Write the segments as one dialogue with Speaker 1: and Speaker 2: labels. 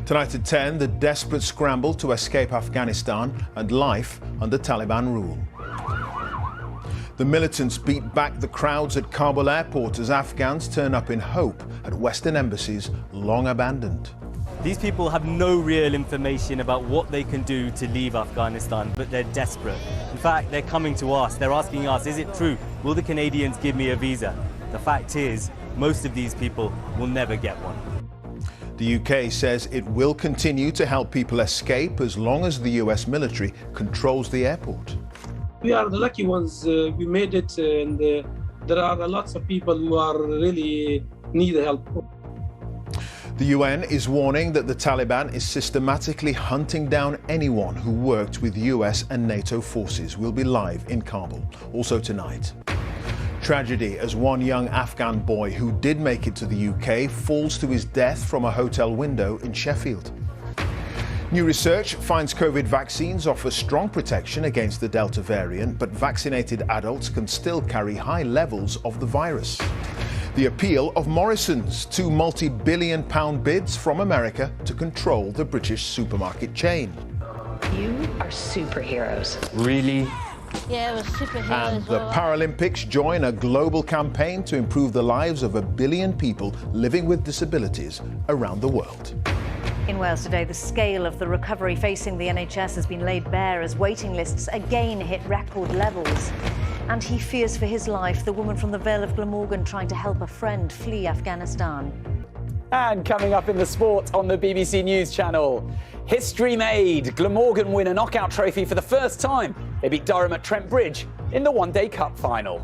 Speaker 1: Tonight at 10, the desperate scramble to escape Afghanistan and life under Taliban rule. The militants beat back the crowds at Kabul airport as Afghans turn up in hope at Western embassies long abandoned.
Speaker 2: These people have no real information about what they can do to leave Afghanistan, but they're desperate. In fact, they're coming to us. They're asking us, is it true? Will the Canadians give me a visa? The fact is, most of these people will never get one.
Speaker 1: The UK says it will continue to help people escape as long as the US military controls the airport.
Speaker 3: We are the lucky ones. We made it, and there are lots of people who are really need help.
Speaker 1: The UN is warning that the Taliban is systematically hunting down anyone who worked with US and NATO forces. We'll be live in Kabul, also tonight. Tragedy as one young Afghan boy who did make it to the UK falls to his death from a hotel window in Sheffield. New research finds COVID vaccines offer strong protection against the Delta variant, but vaccinated adults can still carry high levels of the virus. The appeal of Morrisons, two multi-billion-pound bids from America to control the British supermarket chain.
Speaker 4: You are superheroes.
Speaker 2: Really?
Speaker 5: Yeah, it was superheroes.
Speaker 1: And the Paralympics join a global campaign to improve the lives of 1 billion people living with disabilities around the world.
Speaker 6: In Wales today, the scale of the recovery facing the NHS has been laid bare as waiting lists again hit record levels. And he fears for his life, the woman from the Vale of Glamorgan trying to help a friend flee Afghanistan.
Speaker 7: And coming up in the sport on the BBC News channel, history made. Glamorgan win a knockout trophy for the first time. They beat Durham at Trent Bridge in the One-Day Cup final.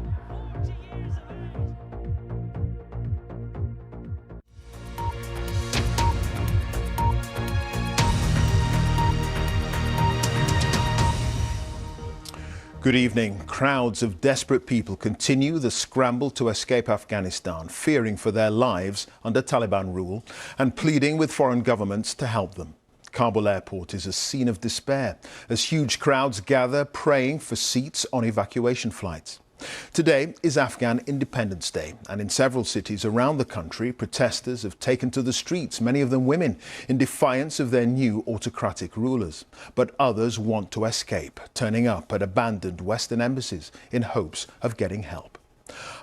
Speaker 1: Good evening. Crowds of desperate people continue the scramble to escape Afghanistan, fearing for their lives under Taliban rule and pleading with foreign governments to help them. Kabul airport is a scene of despair as huge crowds gather praying for seats on evacuation flights. Today is Afghan Independence Day, and in several cities around the country, protesters have taken to the streets, many of them women, in defiance of their new autocratic rulers. But others want to escape, turning up at abandoned Western embassies in hopes of getting help.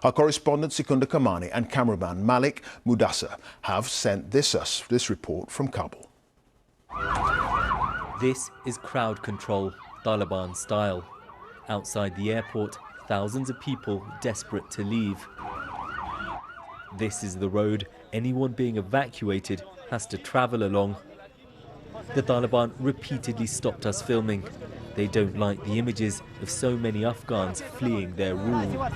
Speaker 1: Our correspondent Sikunda Kamani and cameraman Malik Mudassar have sent this report from Kabul.
Speaker 8: This is crowd control, Taliban style. Outside the airport, thousands of people desperate to leave. This is the road anyone being evacuated has to travel along. The Taliban repeatedly stopped us filming. They don't like the images of so many Afghans fleeing their rule.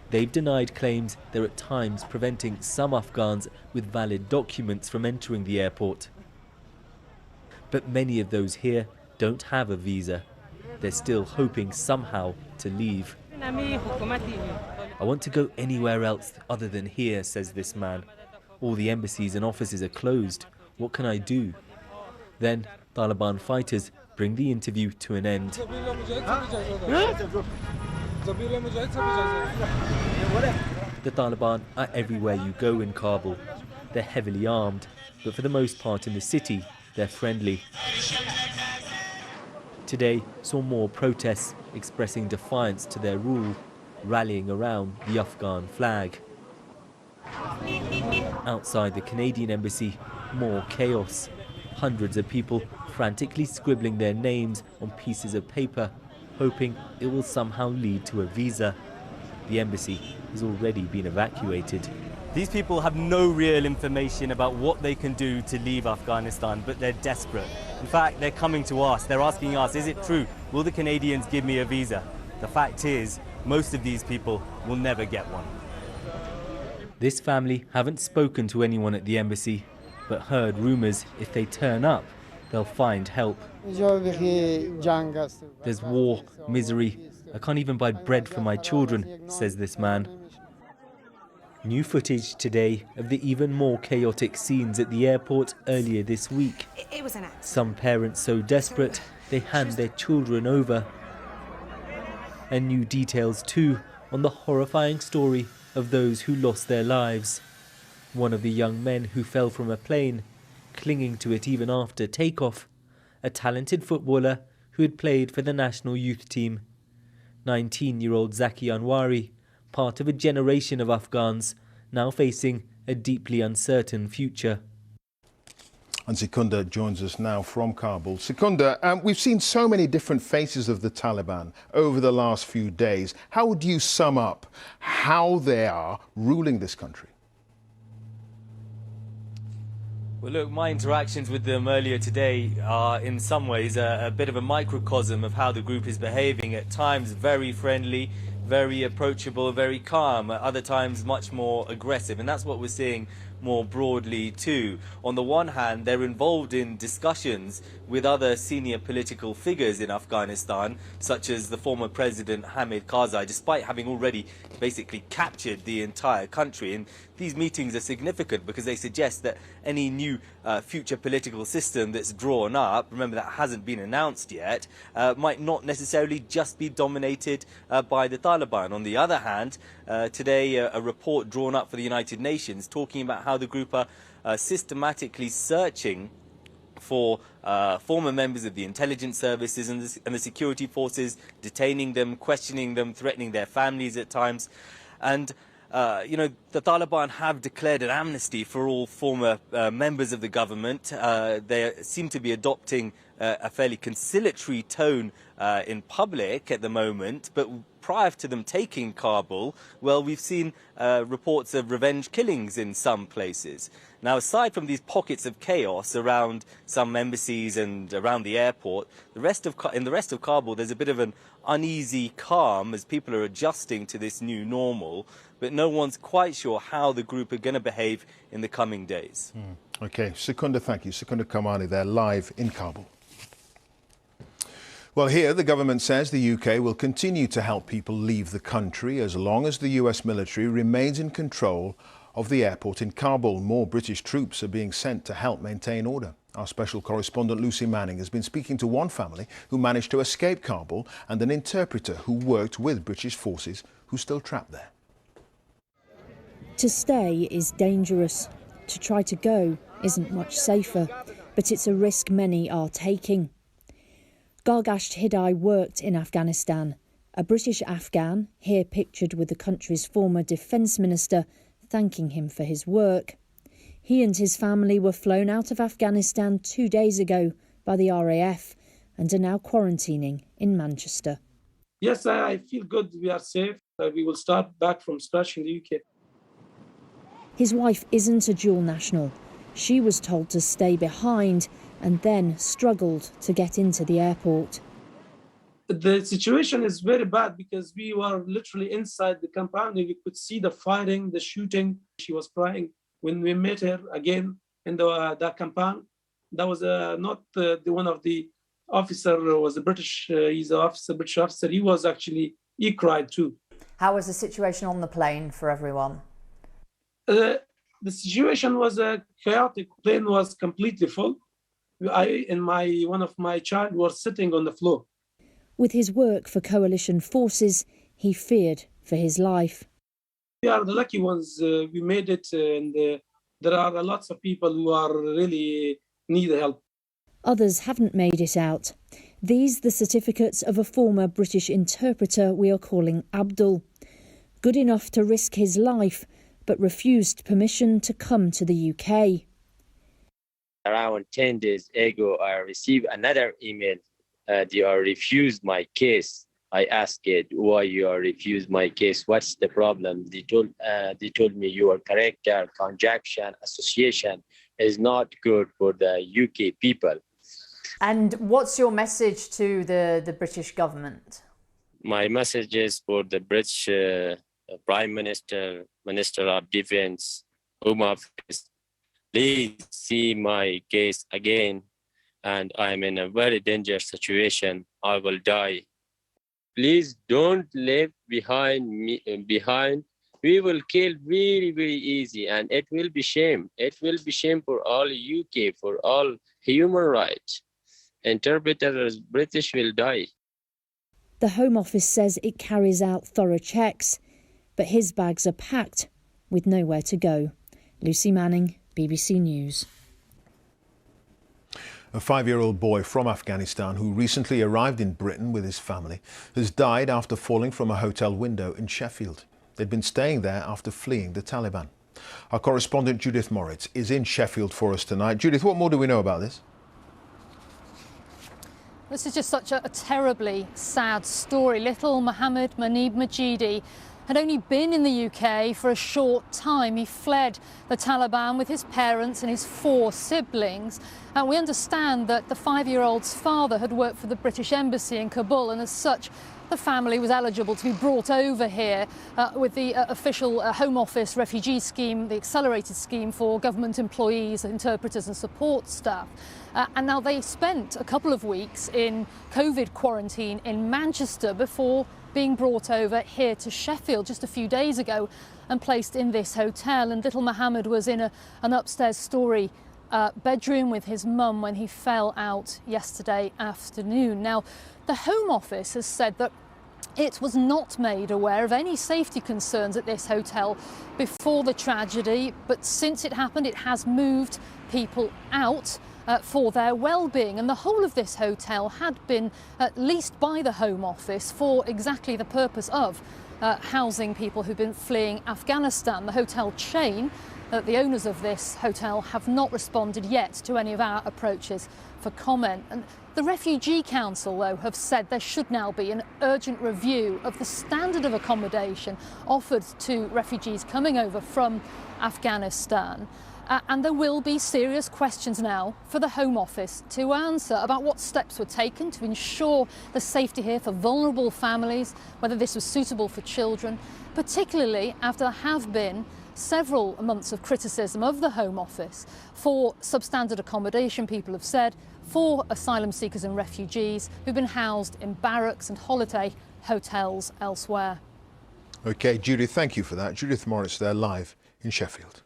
Speaker 8: They've denied claims they're at times preventing some Afghans with valid documents from entering the airport. But many of those here don't have a visa. They're still hoping somehow to leave. I want to go anywhere else other than here, says this man. All the embassies and offices are closed. What can I do? Then Taliban fighters bring the interview to an end. The Taliban are everywhere you go in Kabul. They're heavily armed, but for the most part in the city, they're friendly. Today saw more protests expressing defiance to their rule, rallying around the Afghan flag. Outside the Canadian embassy, more chaos. Hundreds of people frantically scribbling their names on pieces of paper, hoping it will somehow lead to a visa. The embassy has already been evacuated.
Speaker 2: These people have no real information about what they can do to leave Afghanistan, but they're desperate. In fact, they're coming to us. They're asking us, is it true? Will the Canadians give me a visa? The fact is, most of these people will never get one.
Speaker 8: This family haven't spoken to anyone at the embassy, but heard rumours if they turn up, they'll find help. There's war, misery. I can't even buy bread for my children, says this man. New footage today of the even more chaotic scenes at the airport earlier this week.
Speaker 9: It was an accident.
Speaker 8: Some parents so desperate they hand their children over. And new details too on the horrifying story of those who lost their lives. One of the young men who fell from a plane clinging to it even after takeoff, a talented footballer who had played for the national youth team. 19-year-old Zaki Anwari, part of a generation of Afghans now facing a deeply uncertain future.
Speaker 1: And Secunda joins us now from Kabul. Secunda, we've seen so many different faces of the Taliban over the last few days. How would you sum up how they are ruling this country?
Speaker 2: Well, look, my interactions with them earlier today are in some ways a bit of a microcosm of how the group is behaving. At times very friendly, very approachable, very calm. At other times much more aggressive. And that's what we're seeing more broadly too. On the one hand, they're involved in discussions with other senior political figures in Afghanistan, such as the former president Hamid Karzai, despite having already basically captured the entire country. And these meetings are significant because they suggest that any new future political system that's drawn up, remember that hasn't been announced yet, might not necessarily just be dominated by the Taliban. On the other hand, today a report drawn up for the United Nations talking about how the group are systematically searching for former members of the intelligence services and the security forces, detaining them, questioning them, threatening their families at times. And you know, the Taliban have declared an amnesty for all former members of the government. They seem to be adopting a fairly conciliatory tone in public at the moment, but prior to them taking Kabul, well, we've seen reports of revenge killings in some places. Now, aside from these pockets of chaos around some embassies and around the airport, in the rest of Kabul, there's a bit of an uneasy calm as people are adjusting to this new normal, but no one's quite sure how the group are going to behave in the coming days.
Speaker 1: OK, Secunda, thank you. Secunda Kamani there, live in Kabul. Well, here the government says the UK will continue to help people leave the country as long as the US military remains in control of the airport in Kabul. More British troops are being sent to help maintain order. Our special correspondent Lucy Manning has been speaking to one family who managed to escape Kabul and an interpreter who worked with British forces who's still trapped there.
Speaker 5: To stay is dangerous. To try to go isn't much safer, but it's a risk many are taking. Gargasht Hidai worked in Afghanistan. A British Afghan, here pictured with the country's former defence minister, thanking him for his work. He and his family were flown out of Afghanistan 2 days ago by the RAF and are now quarantining in Manchester.
Speaker 3: Yes, I feel good. We are safe. We will start back from scratch in the UK.
Speaker 5: His wife isn't a dual national. She was told to stay behind and then struggled to get into the airport.
Speaker 3: The situation is very bad because we were literally inside the compound. We could see the firing, the shooting. She was crying. When we met her again in that compound, that was not the one of the officer was a British, he's an officer, British officer. He cried too.
Speaker 9: How was the situation on the plane for everyone?
Speaker 3: The situation was chaotic. The plane was completely full. I and one of my child were sitting on the floor.
Speaker 5: With his work for coalition forces, he feared for his life.
Speaker 3: We are the lucky ones. We made it, and there are lots of people who are really need help.
Speaker 5: Others haven't made it out. These the certificates of a former British interpreter we are calling Abdul. Good enough to risk his life, but refused permission to come to the UK.
Speaker 10: Around 10 days ago, I received another email. They are refused my case. I asked it, why you are refused my case? What's the problem? They told me your character, conjunction, association is not good for the UK people.
Speaker 9: And what's your message to the British government?
Speaker 10: My message is for the British Prime Minister, Minister of Defence, Home Office. Please see my case again, and I'm in a very dangerous situation. I will die. Please don't leave behind me. We will kill very, very easy, and it will be shame. It will be shame for all UK, for all human rights. Interpreters, British will die.
Speaker 5: The Home Office says it carries out thorough checks, but his bags are packed with nowhere to go. Lucy Manning, BBC News.
Speaker 1: A 5-year-old boy from Afghanistan who recently arrived in Britain with his family has died after falling from a hotel window in Sheffield. They'd been staying there after fleeing the Taliban. Our correspondent Judith Moritz is in Sheffield for us tonight. Judith, what more do we know about this?
Speaker 11: This is just such a terribly sad story. Little Mohammed Manib Majidi had only been in the UK for a short time. He fled the Taliban with his parents and his 4 siblings. And we understand that the 5-year-old's father had worked for the British Embassy in Kabul, and as such, the family was eligible to be brought over here with the official Home Office refugee scheme, the accelerated scheme for government employees, interpreters and support staff. And now they spent a couple of weeks in COVID quarantine in Manchester before being brought over here to Sheffield just a few days ago and placed in this hotel. And little Mohammed was in an upstairs story bedroom with his mum when he fell out yesterday afternoon. Now, the Home Office has said that it was not made aware of any safety concerns at this hotel before the tragedy, but since it happened, it has moved people out for their well-being. And the whole of this hotel had been leased by the Home Office for exactly the purpose of housing people who've been fleeing Afghanistan. The hotel chain, the owners of this hotel, have not responded yet to any of our approaches for comment. And the Refugee Council, though, have said there should now be an urgent review of the standard of accommodation offered to refugees coming over from Afghanistan. And there will be serious questions now for the Home Office to answer about what steps were taken to ensure the safety here for vulnerable families, whether this was suitable for children, particularly after there have been several months of criticism of the Home Office for substandard accommodation, people have said, for asylum seekers and refugees who've been housed in barracks and holiday hotels elsewhere.
Speaker 1: OK, Judith, thank you for that. Judith Moritz there, live in Sheffield.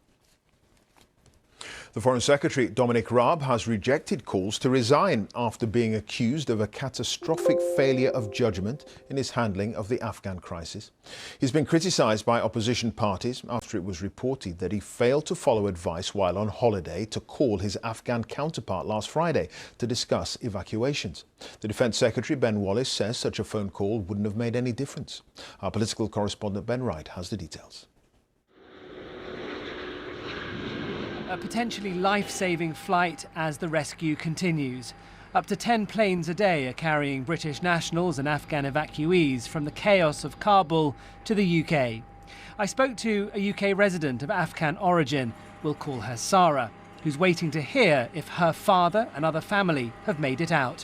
Speaker 1: The Foreign Secretary, Dominic Raab, has rejected calls to resign after being accused of a catastrophic failure of judgment in his handling of the Afghan crisis. He's been criticised by opposition parties after it was reported that he failed to follow advice while on holiday to call his Afghan counterpart last Friday to discuss evacuations. The Defence Secretary, Ben Wallace, says such a phone call wouldn't have made any difference. Our political correspondent, Ben Wright, has the details.
Speaker 12: A potentially life-saving flight as the rescue continues. Up to 10 planes a day are carrying British nationals and Afghan evacuees from the chaos of Kabul to the UK. I spoke to a UK resident of Afghan origin, we'll call her Sarah, who's waiting to hear if her father and other family have made it out.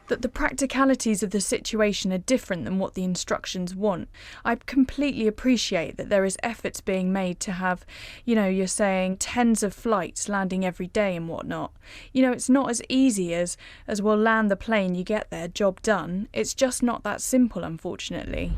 Speaker 13: That the practicalities of the situation are different than what the instructions want. I completely appreciate that there is efforts being made to have, you're saying tens of flights landing every day and whatnot. It's not as easy as well, land the plane, you get there, job done. It's just not that simple, unfortunately.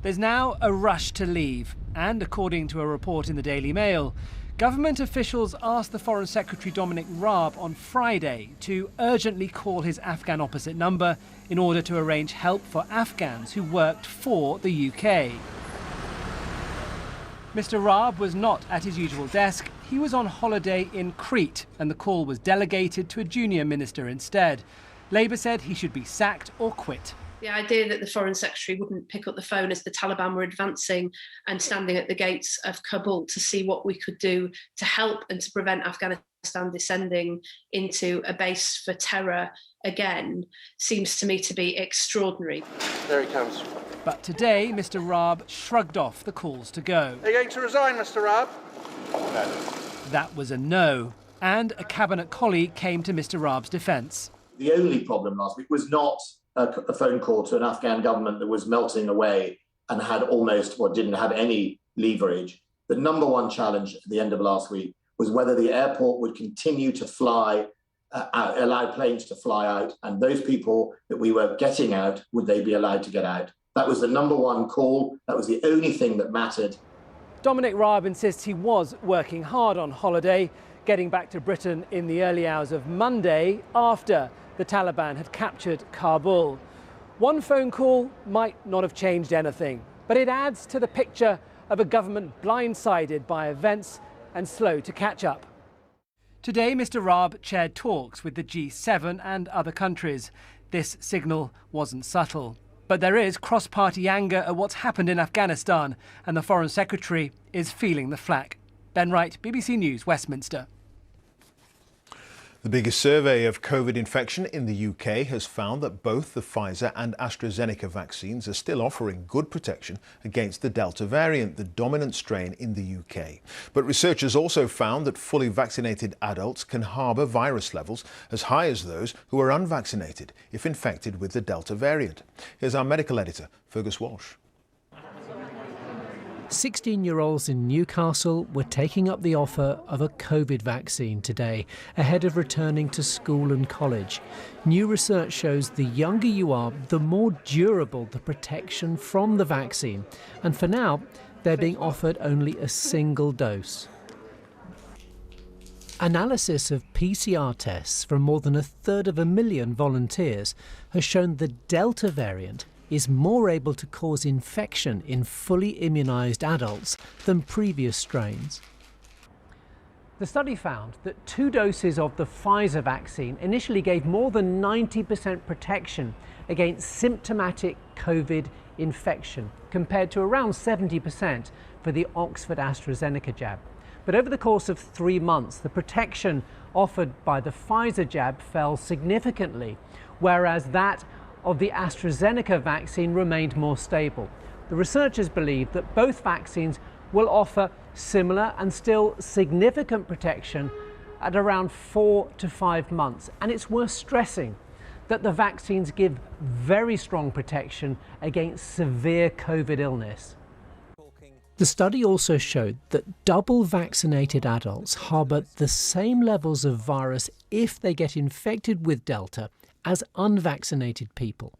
Speaker 12: There's now a rush to leave, and according to a report in the Daily Mail, government officials asked the Foreign Secretary Dominic Raab on Friday to urgently call his Afghan opposite number in order to arrange help for Afghans who worked for the UK. Mr. Raab was not at his usual desk. He was on holiday in Crete, and the call was delegated to a junior minister instead. Labour said he should be sacked or quit.
Speaker 14: The idea that the Foreign Secretary wouldn't pick up the phone as the Taliban were advancing and standing at the gates of Kabul to see what we could do to help and to prevent Afghanistan descending into a base for terror again seems to me to be extraordinary.
Speaker 15: There he comes.
Speaker 12: But today, Mr. Raab shrugged off the calls to go.
Speaker 15: Are you going to resign, Mr. Raab?
Speaker 12: No. That was a no, and a cabinet colleague came to Mr. Raab's defence.
Speaker 16: The only problem last week was not a phone call to an Afghan government that was melting away and had didn't have any leverage. The number one challenge at the end of last week was whether the airport would continue to fly, allow planes to fly out, and those people that we were getting out, would they be allowed to get out? That was the number one call. That was the only thing that mattered.
Speaker 12: Dominic Raab insists he was working hard on holiday, getting back to Britain in the early hours of Monday after the Taliban had captured Kabul. One phone call might not have changed anything, but it adds to the picture of a government blindsided by events and slow to catch up. Today, Mr Raab chaired talks with the G7 and other countries. This signal wasn't subtle. But there is cross-party anger at what's happened in Afghanistan, and the Foreign Secretary is feeling the flak. Ben Wright, BBC News, Westminster.
Speaker 1: The biggest survey of COVID infection in the UK has found that both the Pfizer and AstraZeneca vaccines are still offering good protection against the Delta variant, the dominant strain in the UK. But researchers also found that fully vaccinated adults can harbour virus levels as high as those who are unvaccinated if infected with the Delta variant. Here's our medical editor, Fergus Walsh.
Speaker 17: 16-year-olds in Newcastle were taking up the offer of a COVID vaccine today, ahead of returning to school and college. New research shows the younger you are, the more durable the protection from the vaccine. And for now, they're being offered only a single dose. Analysis of PCR tests from more than 1/3 volunteers has shown the Delta variant is more able to cause infection in fully immunised adults than previous strains. The study found that 2 doses of the Pfizer vaccine initially gave more than 90% protection against symptomatic COVID infection, compared to around 70% for the Oxford AstraZeneca jab. But over the course of 3 months, the protection offered by the Pfizer jab fell significantly, whereas that of the AstraZeneca vaccine remained more stable. The researchers believe that both vaccines will offer similar and still significant protection at around 4 to 5 months. And it's worth stressing that the vaccines give very strong protection against severe COVID illness. The study also showed that double vaccinated adults harbour the same levels of virus if they get infected with Delta as unvaccinated people.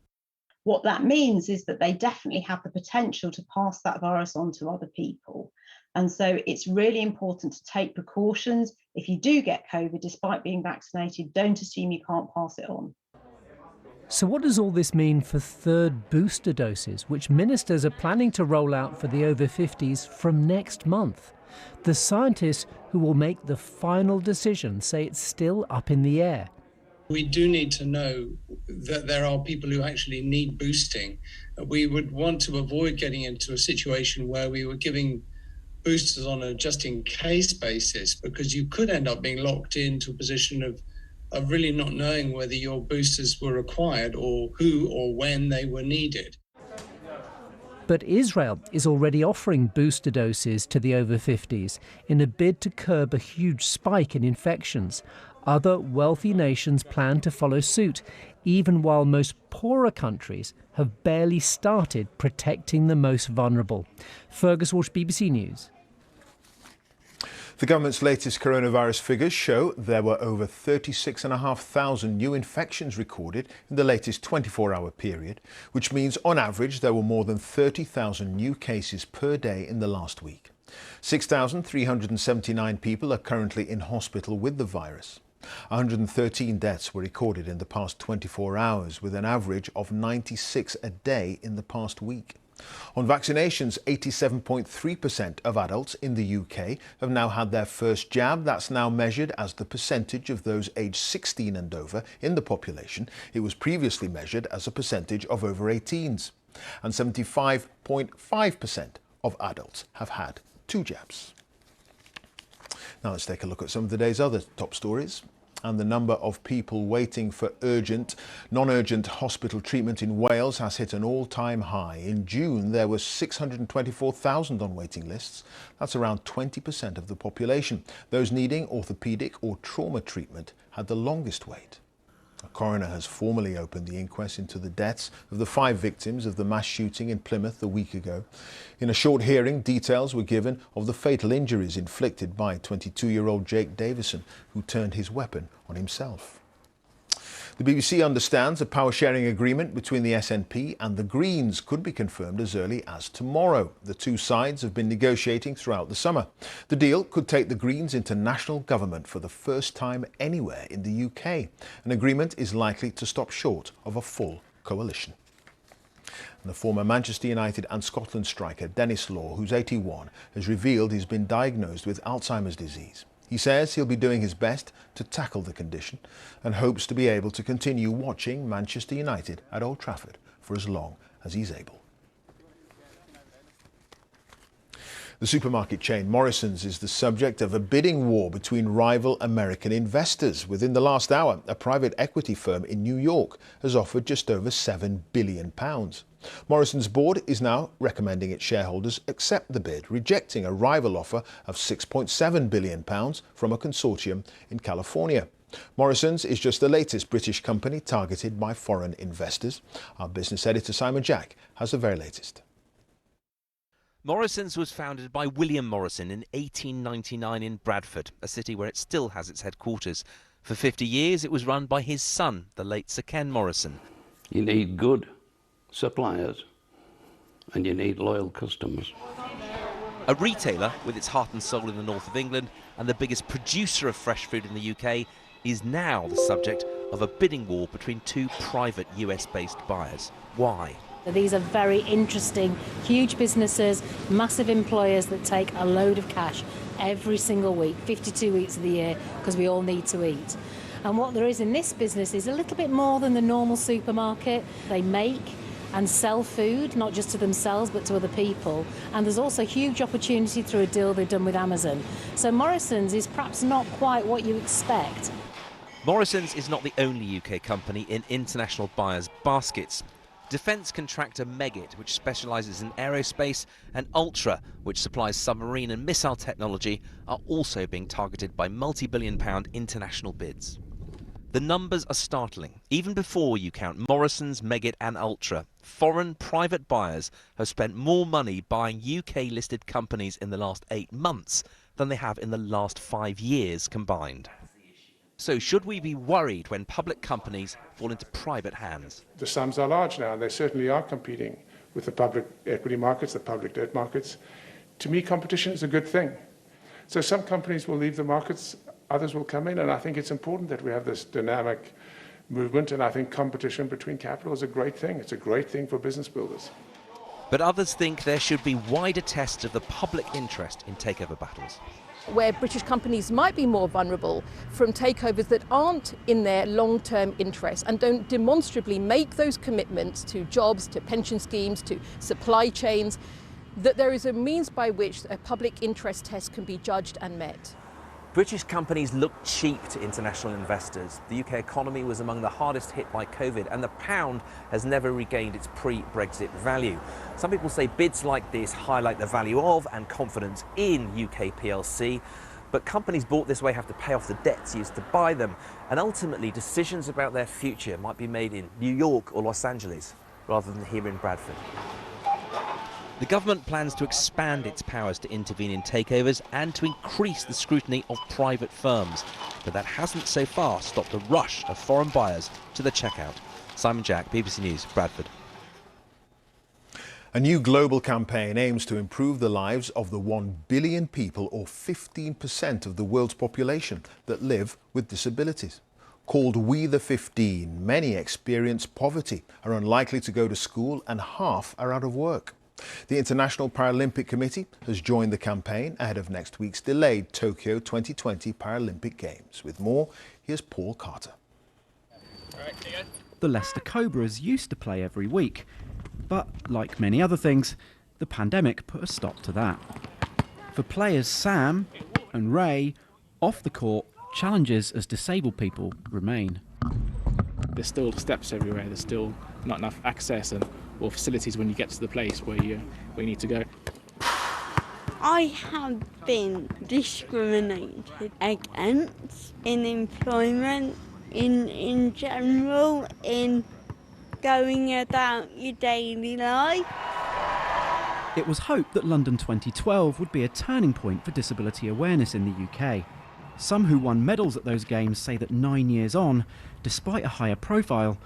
Speaker 18: What that means is that they definitely have the potential to pass that virus on to other people. And so it's really important to take precautions. If you do get COVID, despite being vaccinated, don't assume you can't pass it on.
Speaker 17: So what does all this mean for third booster doses, which ministers are planning to roll out for the over 50s from next month? The scientists who will make the final decision say it's still up in the air.
Speaker 19: We do need to know that there are people who actually need boosting. We would want to avoid getting into a situation where we were giving boosters on a just-in-case basis, because you could end up being locked into a position of really not knowing whether your boosters were required or who or when they were needed.
Speaker 17: But Israel is already offering booster doses to the over 50s in a bid to curb a huge spike in infections. Other wealthy nations plan to follow suit, even while most poorer countries have barely started protecting the most vulnerable. Fergus Walsh, BBC News.
Speaker 1: The government's latest coronavirus figures show there were over 36,500 new infections recorded in the latest 24-hour period, which means on average there were more than 30,000 new cases per day in the last week. 6,379 people are currently in hospital with the virus. 113 deaths were recorded in the past 24 hours, with an average of 96 a day in the past week. On vaccinations, 87.3% of adults in the UK have now had their first jab. That's now measured as the percentage of those aged 16 and over in the population. It was previously measured as a percentage of over 18s. And 75.5% of adults have had 2 jabs. Now let's take a look at some of the day's other top stories. And the number of people waiting for urgent, non-urgent hospital treatment in Wales has hit an all-time high. In June, there were 624,000 on waiting lists. That's around 20% of the population. Those needing orthopaedic or trauma treatment had the longest wait. A coroner has formally opened the inquest into the deaths of the 5 victims of the mass shooting in Plymouth a week ago. In a short hearing, details were given of the fatal injuries inflicted by 22-year-old Jake Davison, who turned his weapon on himself. The BBC understands a power-sharing agreement between the SNP and the Greens could be confirmed as early as tomorrow. The two sides have been negotiating throughout the summer. The deal could take the Greens into national government for the first time anywhere in the UK. An agreement is likely to stop short of a full coalition. And the former Manchester United and Scotland striker Dennis Law, who's 81, has revealed he's been diagnosed with Alzheimer's disease. He says he'll be doing his best to tackle the condition and hopes to be able to continue watching Manchester United at Old Trafford for as long as he's able. The supermarket chain Morrisons is the subject of a bidding war between rival American investors. Within the last hour, a private equity firm in New York has offered just over £7 billion. Morrisons' board is now recommending its shareholders accept the bid, rejecting a rival offer of £6.7 billion from a consortium in California. Morrisons is just the latest British company targeted by foreign investors. Our business editor Simon Jack has the very latest.
Speaker 20: Morrisons was founded by William Morrison in 1899 in Bradford, a city where it still has its headquarters. For 50 years it was run by his son, the late Sir Ken Morrison.
Speaker 21: You need good suppliers and you need loyal customers.
Speaker 20: A retailer with its heart and soul in the north of England and the biggest producer of fresh food in the UK is now the subject of a bidding war between two private US-based buyers. Why?
Speaker 22: These are very interesting, huge businesses, massive employers that take a load of cash every single week, 52 weeks of the year, because we all need to eat. And what there is in this business is a little bit more than the normal supermarket. They make and sell food, not just to themselves, but to other people. And there's also huge opportunity through a deal they've done with Amazon. So Morrisons is perhaps not quite what you expect.
Speaker 20: Morrisons is not the only UK company in international buyers' baskets. Defence contractor Meggitt, which specialises in aerospace, and Ultra, which supplies submarine and missile technology, are also being targeted by multi-billion-pound international bids. The numbers are startling. Even before you count Morrisons, Meggitt and Ultra, foreign private buyers have spent more money buying UK-listed companies in the last 8 months than they have in the last 5 years combined. So should we be worried when public companies fall into private hands?
Speaker 23: The sums are large now, and they certainly are competing with the public equity markets, the public debt markets. To me, competition is a good thing. So some companies will leave the markets, others will come in, and I think it's important that we have this dynamic movement, and I think competition between capital is a great thing. It's a great thing for business builders.
Speaker 20: But others think there should be wider tests of the public interest in takeover battles.
Speaker 24: Where British companies might be more vulnerable from takeovers that aren't in their long-term interest and don't demonstrably make those commitments to jobs, to pension schemes, to supply chains, that there is a means by which a public interest test can be judged and met.
Speaker 20: British companies look cheap to international investors. The UK economy was among the hardest hit by COVID, and the pound has never regained its pre-Brexit value. Some people say bids like this highlight the value of and confidence in UK PLC, but companies bought this way have to pay off the debts used to buy them, and ultimately decisions about their future might be made in New York or Los Angeles rather than here in Bradford. The government plans to expand its powers to intervene in takeovers and to increase the scrutiny of private firms. But that hasn't so far stopped a rush of foreign buyers to the checkout. Simon Jack, BBC News, Bradford.
Speaker 1: A new global campaign aims to improve the lives of the 1 billion people, or 15% of the world's population, that live with disabilities. Called We the 15, many experience poverty, are unlikely to go to school, and half are out of work. The International Paralympic Committee has joined the campaign ahead of next week's delayed Tokyo 2020 Paralympic Games. With more, here's Paul Carter.
Speaker 25: The Leicester Cobras used to play every week, but like many other things, the pandemic put a stop to that. For players Sam and Ray, off the court, challenges as disabled people remain.
Speaker 26: There's still steps everywhere, there's still not enough access or facilities when you get to the place where you need to go.
Speaker 27: I have been discriminated against in employment, in general, in going about your daily life.
Speaker 25: It was hoped that London 2012 would be a turning point for disability awareness in the UK. Some who won medals at those games say that 9 years on, despite a higher profile,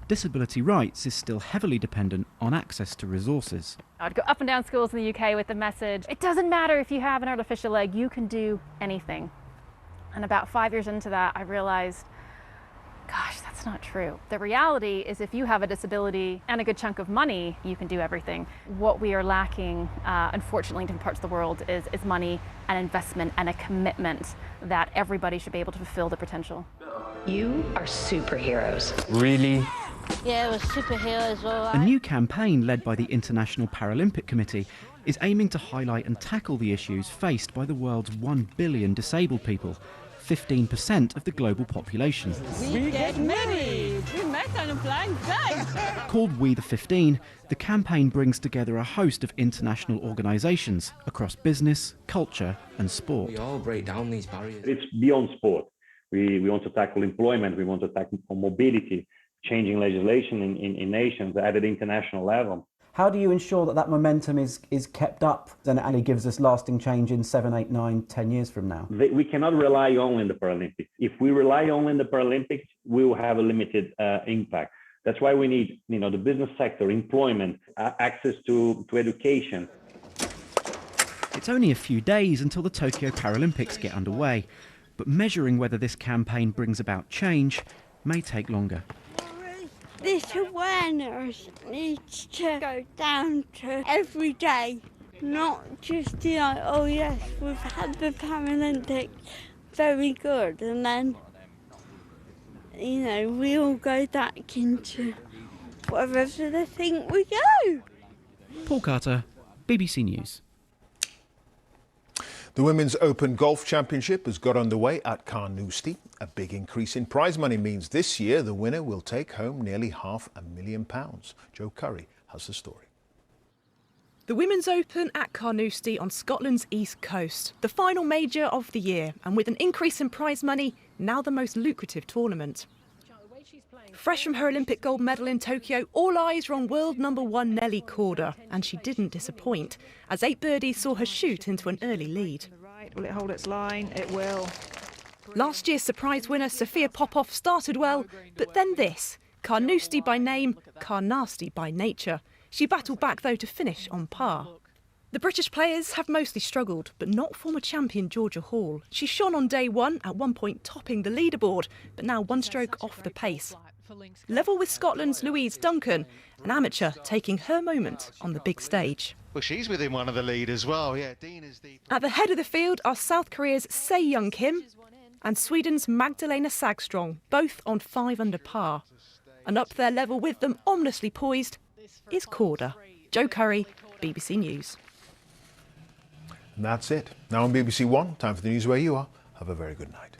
Speaker 25: disability rights is still heavily dependent on access to resources.
Speaker 28: I'd go up and down schools in the UK with the message, it doesn't matter if you have an artificial leg, you can do anything. And about 5 years into that, I realized, gosh, that's not true. The reality is if you have a disability and a good chunk of money, you can do everything. What we are lacking, unfortunately, in different parts of the world is money and investment and a commitment that everybody should be able to fulfill their potential.
Speaker 2: You are superheroes.
Speaker 21: Really?
Speaker 27: Yeah, we're superheroes, all right.
Speaker 25: A new campaign led by the International Paralympic Committee is aiming to highlight and tackle the issues faced by the world's 1 billion disabled people, 15% of the global population.
Speaker 27: We get married. We met on a blind date.
Speaker 25: Called We the 15, the campaign brings together a host of international organisations across business, culture and sport.
Speaker 3: We all break down these barriers.
Speaker 4: It's beyond sport. We want to tackle employment, we want to tackle mobility, changing legislation in nations at an international level.
Speaker 6: How do you ensure that that momentum is kept up and it gives us lasting change in 7, 8, 9, 10 years from now?
Speaker 4: We cannot rely only on the Paralympics. If we rely only on the Paralympics, we will have a limited impact. That's why we need, the business sector, employment, access to education.
Speaker 25: It's only a few days until the Tokyo Paralympics get underway, but measuring whether this campaign brings about change may take longer.
Speaker 27: This awareness needs to go down to every day, not just oh yes, we've had the Paralympics, very good, and then, we all go back into wherever they think we go.
Speaker 25: Paul Carter, BBC News.
Speaker 1: The Women's Open Golf Championship has got underway at Carnoustie. A big increase in prize money means this year the winner will take home nearly £500,000. Joe Corrie has the story.
Speaker 7: The Women's Open at Carnoustie on Scotland's east coast, the final major of the year, and with an increase in prize money, now the most lucrative tournament. Fresh from her Olympic gold medal in Tokyo, all eyes are on world number 1 Nelly Korda, and she didn't disappoint, as 8 birdies saw her shoot into an early lead.
Speaker 8: Will it hold its line? It will.
Speaker 7: Last year's surprise winner, Sophia Popov, started well, but then this. Carnoustie by name, Carnasty by nature. She battled back, though, to finish on par. The British players have mostly struggled, but not former champion Georgia Hall. She shone on day one, at one point topping the leaderboard, but now one stroke off the pace. Level with Scotland's Louise Duncan, an amateur taking her moment on the big stage.
Speaker 9: Well, she's within one of the lead as well. Yeah, Dean is the...
Speaker 7: At the head of the field are South Korea's Se Young Kim and Sweden's Magdalena Sagström, both on 5 under par. And up there level with them, ominously poised, is Korda. Joe Corrie, BBC News.
Speaker 1: And that's it. Now on BBC One, time for the news where you are. Have a very good night.